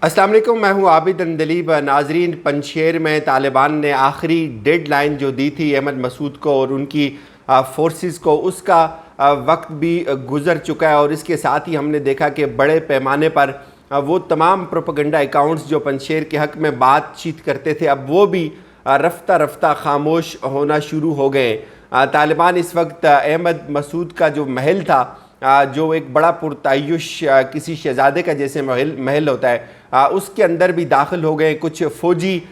अस्सलाम वालेकुम, मैं हूँ आबिद अंदलीब। नाजरीन, पंजशेर में तालिबान ने आखिरी डेड लाइन जो दी थी अहमद मसूद को और उनकी फोर्सेस को, उसका वक्त भी गुज़र चुका है। और इसके साथ ही हमने देखा कि बड़े पैमाने पर वो तमाम प्रोपेगेंडा अकाउंट्स जो पंजशेर के हक़ में बातचीत करते थे, अब वो भी रफ्ता रफ्ता खामोश होना शुरू हो गए। तालिबान इस वक्त अहमद मसूद का जो महल था, जो एक बड़ा पुरतायुश किसी शहजादे का जैसे महल होता है, उसके अंदर भी दाखिल हो गए। कुछ फ़ौजी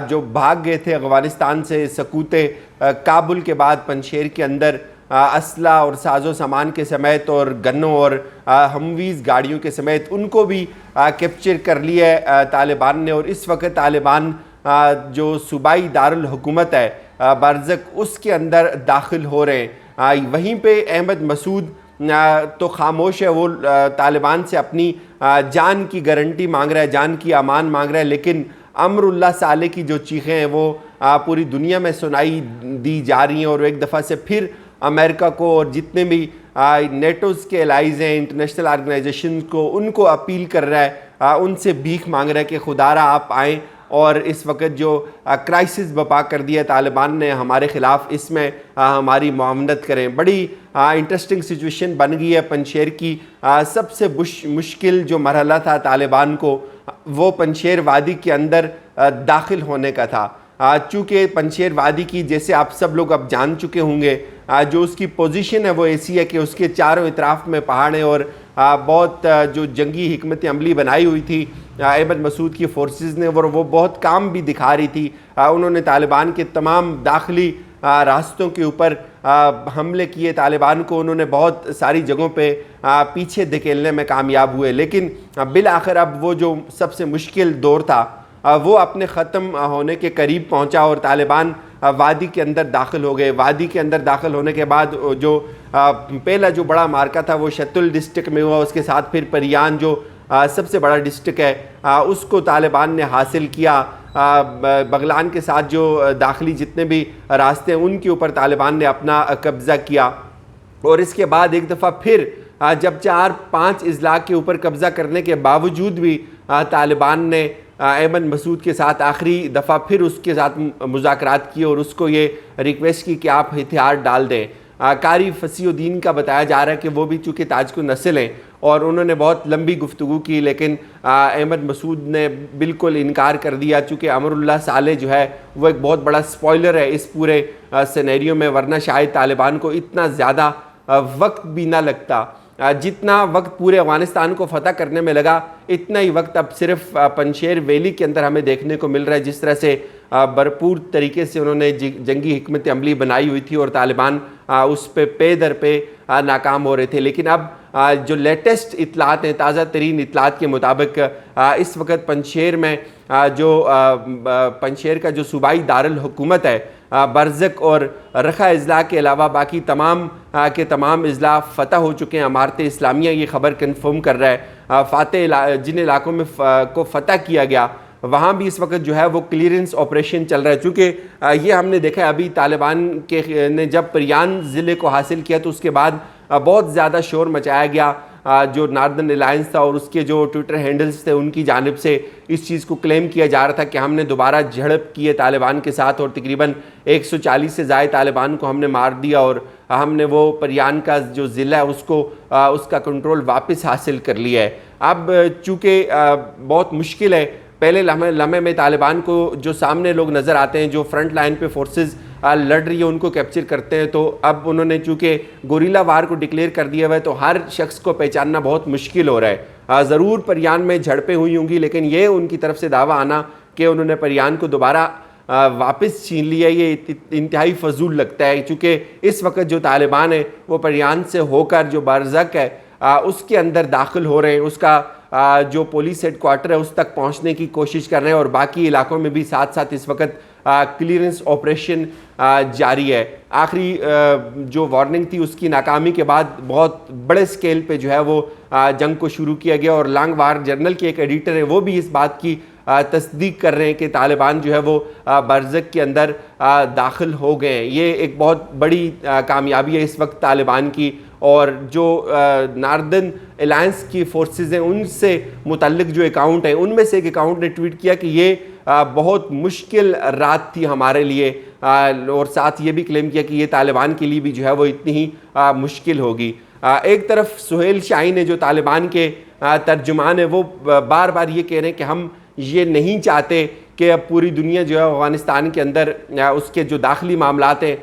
जो भाग गए थे अफ़गानिस्तान से सकूते काबुल के बाद पंजशेर के अंदर असला और साजो सामान के समेत और गन्नों और हमवीज़ गाड़ियों के समेत, उनको भी कैप्चर कर लिया है तालिबान ने। और इस वक्त तालिबान जो सूबाई दारुल हुकूमत है बरज़क, उसके अंदर दाखिल हो रहे हैं। वहीं पे अहमद मसूद तो खामोश है, वो तालिबान से अपनी जान की गारंटी मांग रहा है, जान की अमान मांग रहा है। लेकिन अमरुल्लाह साले की जो चीखें हैं वो पूरी दुनिया में सुनाई दी जा रही हैं। और एक दफ़ा से फिर अमेरिका को और जितने भी नेटोज़ के एलाइज़ हैं, इंटरनेशनल ऑर्गेनाइजेशन को, उनको अपील कर रहा है, उनसे भीख मांग रहा है कि खुदारा आप आएँ और इस वक्त जो क्राइसिस बपा कर दिया तालिबान ने हमारे ख़िलाफ़, इसमें हमारी मुआवनत करें। बड़ी इंटरेस्टिंग सिचुएशन बन गई है पंजशेर की। सबसे मुश्किल जो मरहला था तालिबान को, वो पंजशेर वादी के अंदर दाखिल होने का था। चूँकि पंजशेर वादी की, जैसे आप सब लोग अब जान चुके होंगे, जो उसकी पोजीशन है वो ऐसी है कि उसके चारों इतराफ़ में पहाड़ हैं। और बहुत जो जंगी हिकमत अमली बनाई हुई थी अहमद मसूद की फ़ोर्सेस ने, वो बहुत काम भी दिखा रही थी। उन्होंने तालिबान के तमाम दाखिली रास्तों के ऊपर हमले किए, तालिबान को उन्होंने बहुत सारी जगहों पे पीछे धकेलने में कामयाब हुए। लेकिन बिल आखिर अब वो जो सबसे मुश्किल दौर था वो अपने ख़त्म होने के करीब पहुंचा और तालिबान वादी के अंदर दाखिल हो गए। वादी के अंदर दाखिल होने के बाद जो पहला जो बड़ा मार्का था वो शतुल डिस्ट्रिक्ट में हुआ। उसके साथ फिर परियान जो सबसे बड़ा डिस्ट्रिक्ट है, उसको तालिबान ने हासिल किया। बगलान के साथ जो दाखिली जितने भी रास्ते हैं उनके ऊपर तालिबान ने अपना कब्ज़ा किया। और इसके बाद एक दफ़ा फिर जब 4-5 अजला के ऊपर कब्ज़ा करने के बावजूद भी तालिबान ने अहमद मसूद के साथ आखिरी दफ़ा फिर उसके साथ मुज़ाकरात किए और उसको ये रिक्वेस्ट की कि आप हथियार डाल दें। कारी फसीउद्दीन का बताया जा रहा है कि वो भी चूँकि ताजको नस्ल हैं और उन्होंने बहुत लंबी गुफ्तगू की, लेकिन अहमद मसूद ने बिल्कुल इनकार कर दिया। चूँकि अमरुल्लाह साले जो है वो एक बहुत बड़ा स्पॉइलर है इस पूरे सिनेरियो में, वरना शायद तालिबान को इतना ज़्यादा वक्त भी ना लगता। जितना वक्त पूरे अफ़गानिस्तान को फ़तह करने में लगा, इतना ही वक्त अब सिर्फ पंजशेर वैली के अंदर हमें देखने को मिल रहा है। जिस तरह से भरपूर तरीके से उन्होंने जंगी हिकमत अमली बनाई हुई थी और तालिबान उस पे दर पे नाकाम हो रहे थे। लेकिन अब जो लेटेस्ट इतलात हैं, ताज़ा तरीन इतलात के मुताबिक इस वक्त पंजशेर में जो पंजशेर का जो सूबाई दारुल हुकूमत है बरज़क और रखा अजला के अलावा बाकी तमाम के तमाम अजला फ़तह हो चुके हैं। इमारत इस्लामिया ये ख़बर कन्फर्म कर रहा है। फ़ातह जिन इलाकों में को फ़तह किया गया, वहाँ भी इस वक्त जो है वो क्लियरेंस ऑपरेशन चल रहा है। चूँकि ये हमने देखा है अभी तालिबान के ने जब परियान ज़िले को हासिल किया तो उसके बाद बहुत ज़्यादा शोर मचाया गया। जो नार्दर्न अलायंस था और उसके जो ट्विटर हैंडल्स थे उनकी जानिब से इस चीज़ को क्लेम किया जा रहा था कि हमने दोबारा झड़प की है तालिबान के साथ और तकरीबन 140 से ज़ायद तालिबान को हमने मार दिया और हमने वो परियान का जो ज़िला है उसको उसका कंट्रोल वापस हासिल कर लिया है। अब चूँकि बहुत मुश्किल है, पहले लम्हे में तालिबान को जो सामने लोग नज़र आते हैं, जो फ्रंट लाइन पे फोर्सेस लड़ रही है, उनको कैप्चर करते हैं। तो अब उन्होंने चूँकि गोरिल्ला वार को डिक्लेयर कर दिया हुआ है तो हर शख्स को पहचानना बहुत मुश्किल हो रहा है। ज़रूर परियान में झड़पें हुई होंगी, लेकिन ये उनकी तरफ से दावा आना कि उन्होंने परियान को दोबारा वापस छीन लिया, ये इंतहाई फजूल लगता है। चूँकि इस वक्त जो तालिबान है वो परियान से होकर जो बरज़क है उसके अंदर दाखिल हो रहे हैं, उसका जो पुलिस हेडक्वार्टर है उस तक पहुंचने की कोशिश कर रहे हैं और बाकी इलाकों में भी साथ साथ इस वक्त क्लियरेंस ऑपरेशन जारी है। आखिरी जो वार्निंग थी उसकी नाकामी के बाद बहुत बड़े स्केल पे जो है वो जंग को शुरू किया गया और लांगवार जर्नल के एक एडिटर है वो भी इस बात की तस्दीक कर रहे हैं कि तालिबान जो है वो बरज़क के अंदर दाखिल हो गए हैं। ये एक बहुत बड़ी कामयाबी है इस वक्त तालिबान की। और जो नार्दर्न अलायंस की फोर्सेस हैं उनसे मुतल्लिक जो अकाउंट है उनमें से एक अकाउंट ने ट्वीट किया कि ये बहुत मुश्किल रात थी हमारे लिए, और साथ ये भी क्लेम किया कि ये तालिबान के लिए भी जो है वो इतनी ही मुश्किल होगी। एक तरफ सुहेल शाही ने जो तालिबान के तर्जुमान है वो बार बार ये कह रहे हैं कि हम ये नहीं चाहते कि अब पूरी दुनिया जो है अफ़गानिस्तान के अंदर उसके जो दाखिली मामलात हैं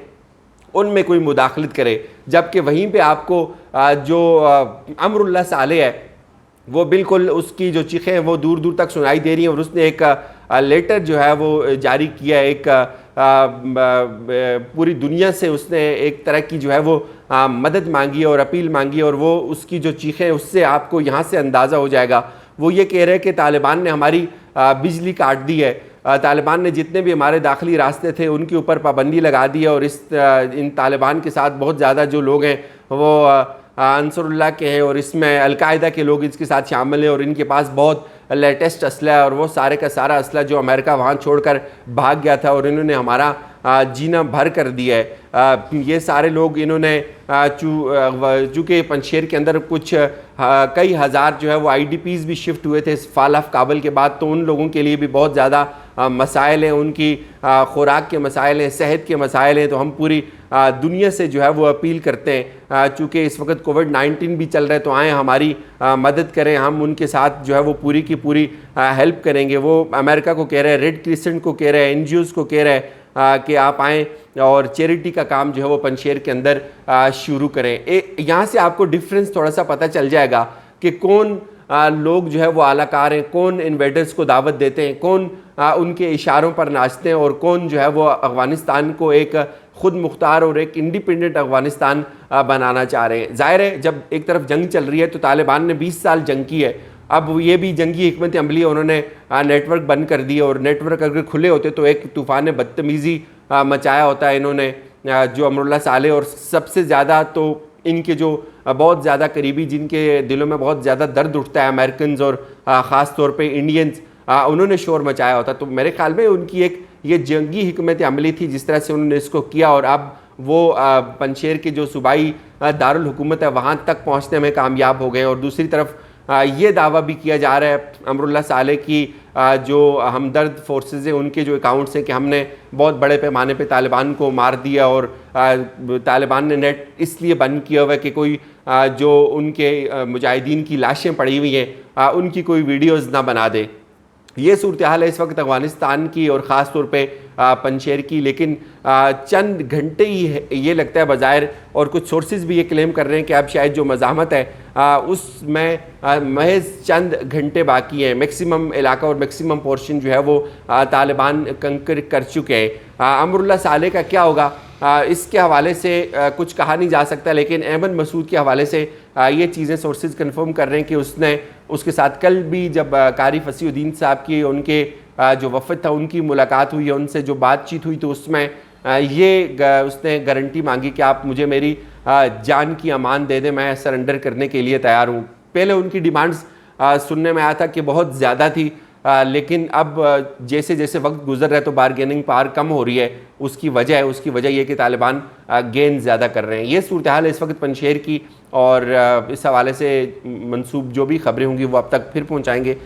उनमें कोई मुदाखलत करे, जबकि वहीं पे आपको जो अमरुल्लाह साले है वो बिल्कुल उसकी जो चीखें हैं वो दूर दूर तक सुनाई दे रही हैं। और उसने एक लेटर जो है वो जारी किया, एक पूरी दुनिया से उसने एक तरह की जो है वो मदद मांगी और अपील मांगी, और वो उसकी जो चीखें उससे आपको यहाँ से अंदाज़ा हो जाएगा। वो ये कह रहे हैं कि तालिबान ने हमारी बिजली काट दी है, तालिबान ने जितने भी हमारे दाखिली रास्ते थे उनके ऊपर पाबंदी लगा दी है, और इन तालिबान के साथ बहुत ज़्यादा जो लोग हैं वो अंसरुल्लाह के हैं, और इसमें अलकायदा के लोग इसके साथ शामिल हैं, और इनके पास बहुत लेटेस्ट असला है, और वो सारे का सारा असला जो अमेरिका वहाँ छोड़कर भाग गया था और इन्होंने हमारा जीना भर कर दिया है। ये सारे लोग इन्होंने चूँकि पंजशेर के अंदर कुछ कई हज़ार जो है वो IDPs भी शिफ्ट हुए थे फाल ऑफ काबल के बाद, तो उन लोगों के लिए भी बहुत ज़्यादा मसाइल हैं, उनकी खुराक के मसाइल हैं, सेहत के मसाइल हैं। तो हम पूरी दुनिया से जो है वो अपील करते हैं, चूँकि इस वक्त कोविड-19 भी चल रहा है, तो आएँ हमारी मदद करें, हम उनके साथ जो है वो पूरी की पूरी हेल्प करेंगे। वो अमेरिका को कह रहे हैं, रेड क्रिसेंट को कह रहे हैं, NGOs को कह रहे हैं कि आप आएँ और चैरिटी का काम जो है वो पंजशेर के अंदर शुरू करें। यहाँ से आपको डिफरेंस थोड़ा सा पता चल जाएगा कि कौन लोग जो है वो आलाकार हैं, कौन इन्वेडर्स को दावत देते हैं, कौन उनके इशारों पर नाचते हैं, और कौन जो है वो अफ़गानिस्तान को एक ख़ुद मुख्तार और एक इंडिपेंडेंट अफ़गानिस्तान बनाना चाह रहे हैं। ज़ाहिर है जब एक तरफ जंग चल रही है तो तालिबान ने 20 साल जंग की है, अब ये भी जंगी हिकमत अमली है, उन्होंने नेटवर्क बंद कर दिए, और नेटवर्क अगर खुले होते तो एक तूफ़ान बदतमीज़ी मचाया होता है इन्होंने, जो अमरुल्लाह साले। और सबसे ज़्यादा तो इनके जो बहुत ज़्यादा करीबी, जिनके दिलों में बहुत ज़्यादा दर्द उठता है, अमेरिकन और ख़ास तौर पे इंडियंस, उन्होंने शोर मचाया होता। तो मेरे ख्याल में उनकी एक ये जंगी हिकमत अमली थी जिस तरह से उन्होंने इसको किया, और अब वो पंजशेर के जो सूबाई दारुल हुकूमत है वहाँ तक पहुँचने में कामयाब हो गए। और दूसरी तरफ ये दावा भी किया जा रहा है अमरुल्लाह साले की जो हमदर्द फोर्सेस हैं उनके जो अकाउंट्स हैं कि हमने बहुत बड़े पैमाने पे तालिबान को मार दिया, और तालिबान ने नेट इसलिए बंद किया हुआ है कि कोई जो उनके मुजाहिदीन की लाशें पड़ी हुई हैं उनकी कोई वीडियोज़ ना बना दे। ये सूरत हाल है इस वक्त अफ़गानिस्तान की, और ख़ास तौर पे पंजशेर की। लेकिन चंद घंटे ही है ये लगता है बज़ाहिर, और कुछ सोर्सेज भी ये क्लेम कर रहे हैं कि अब शायद जो मज़ाहमत है उसमें महज चंद घंटे बाकी हैं। मैक्सिमम इलाका और मैक्सिमम पोर्शन जो है वो तालिबान कंकर कर चुके हैं। अमरुल्लाह साले का क्या होगा इसके हवाले से कुछ कहा नहीं जा सकता, लेकिन अहमद मसूद के हवाले से ये चीज़ें सोर्सेज कंफर्म कर रहे हैं कि उसने उसके साथ कल भी जब कारी फसीउद्दीन साहब की उनके जो वफ़द था उनकी मुलाकात हुई है, उनसे जो बातचीत हुई तो उसमें उसने गारंटी मांगी कि आप मुझे मेरी जान की अमान दे दें, मैं सरेंडर करने के लिए तैयार हूँ। पहले उनकी डिमांड्स सुनने में आया था कि बहुत ज़्यादा थी, लेकिन अब जैसे जैसे वक्त गुजर रहा है तो बारगेनिंग पावर कम हो रही है। उसकी वजह ये कि तालिबान गेन ज़्यादा कर रहे हैं। ये सूरत हाल है इस वक्त पंजशेर की, और इस हवाले से मंसूब जो भी खबरें होंगी वो अब तक फिर पहुँचाएँगे।